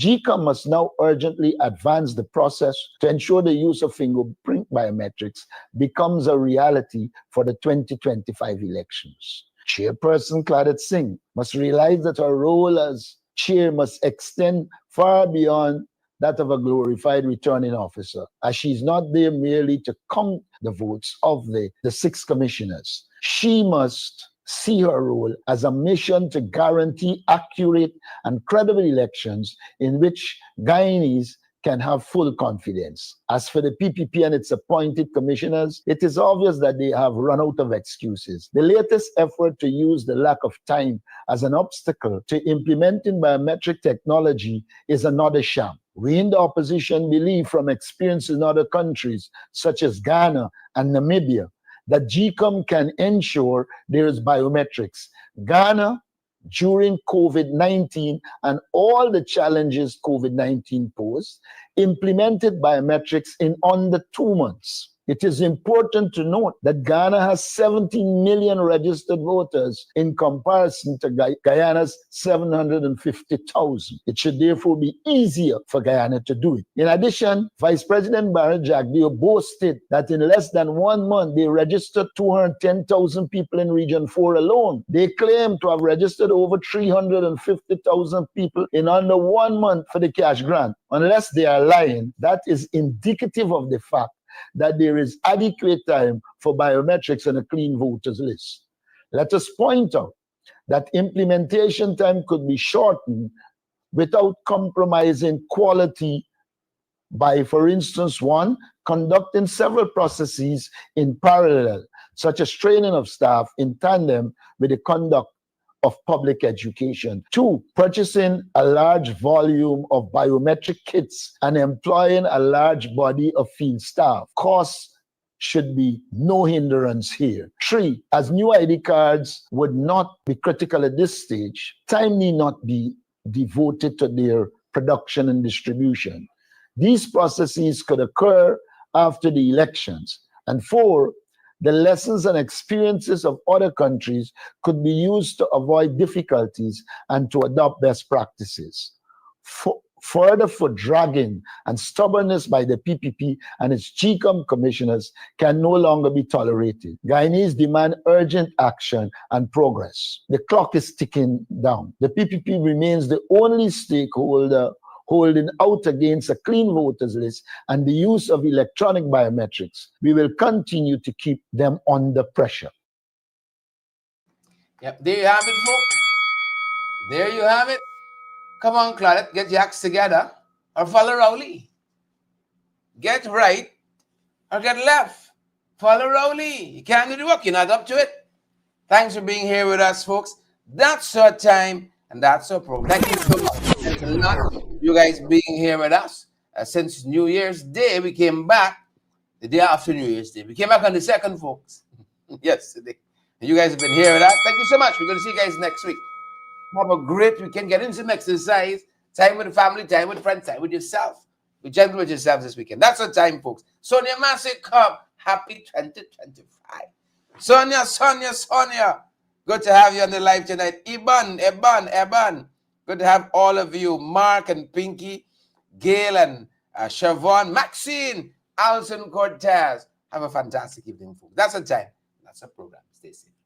Speaker 4: GCOM must now urgently advance the process to ensure the use of fingerprint biometrics becomes a reality for the 2025 elections. Chairperson Claudette Singh must realize that her role as chair must extend far beyond that of a glorified returning officer, as she's not there merely to count the votes of the 6 commissioners. She must see her role as a mission to guarantee accurate and credible elections in which Guyanese can have full confidence. As for the PPP and its appointed commissioners, it is obvious that they have run out of excuses. The latest effort to use the lack of time as an obstacle to implementing biometric technology is another sham. We in the opposition believe from experience in other countries, such as Ghana and Namibia, that GCOM can ensure there is biometrics. Ghana, during COVID-19 and all the challenges COVID-19 posed, implemented biometrics in under 2 months. It is important to note that Ghana has 17 million registered voters in comparison to Guyana's 750,000. It should therefore be easier for Guyana to do it. In addition, Vice President Barry Jagdeo boasted that in less than 1 month, they registered 210,000 people in Region 4 alone. They claim to have registered over 350,000 people in under 1 month for the cash grant. Unless they are lying, that is indicative of the fact that there is adequate time for biometrics on a clean voters list. Let us point out that implementation time could be shortened without compromising quality by, for instance, 1, conducting several processes in parallel, such as training of staff in tandem with the conduct of public education. 2, purchasing a large volume of biometric kits and employing a large body of field staff. Costs should be no hindrance here. 3, as new ID cards would not be critical at this stage, time need not be devoted to their production and distribution. These processes could occur after the elections. And 4, the lessons and experiences of other countries could be used to avoid difficulties and to adopt best practices. Further for dragging and stubbornness by the PPP and its GCOM commissioners can no longer be tolerated. Guyanese demand urgent action and progress. The clock is ticking down. The PPP remains the only stakeholder holding out against a clean voters list and the use of electronic biometrics, we will continue to keep them under pressure.
Speaker 1: Yep, there you have it, folks. There you have it. Come on, Claudette, get your acts together or follow Rowley. Get right or get left. Follow Rowley. You can't do the work. You're not up to it. Thanks for being here with us, folks. That's our time and that's our program. Thank you so much. Thanks a lot, you guys being here with us. Since New Year's Day, we came back the day after New Year's Day. We came back on the 2nd, folks. Yesterday. You guys have been here with us. Thank you so much. We're going to see you guys next week. Have a great weekend. Get into some exercise. Time with the family, time with friends, time with yourself. Be gentle with yourselves this weekend. That's our time, folks. Sonia Massey, come. Happy 2025. Sonia. Good to have you on the live tonight. Eban. Good to have all of you. Mark and Pinky, Gail and Siobhan, Maxine, Alison Cortez. Have a fantastic evening, folks. That's our time. That's our program. Stay safe.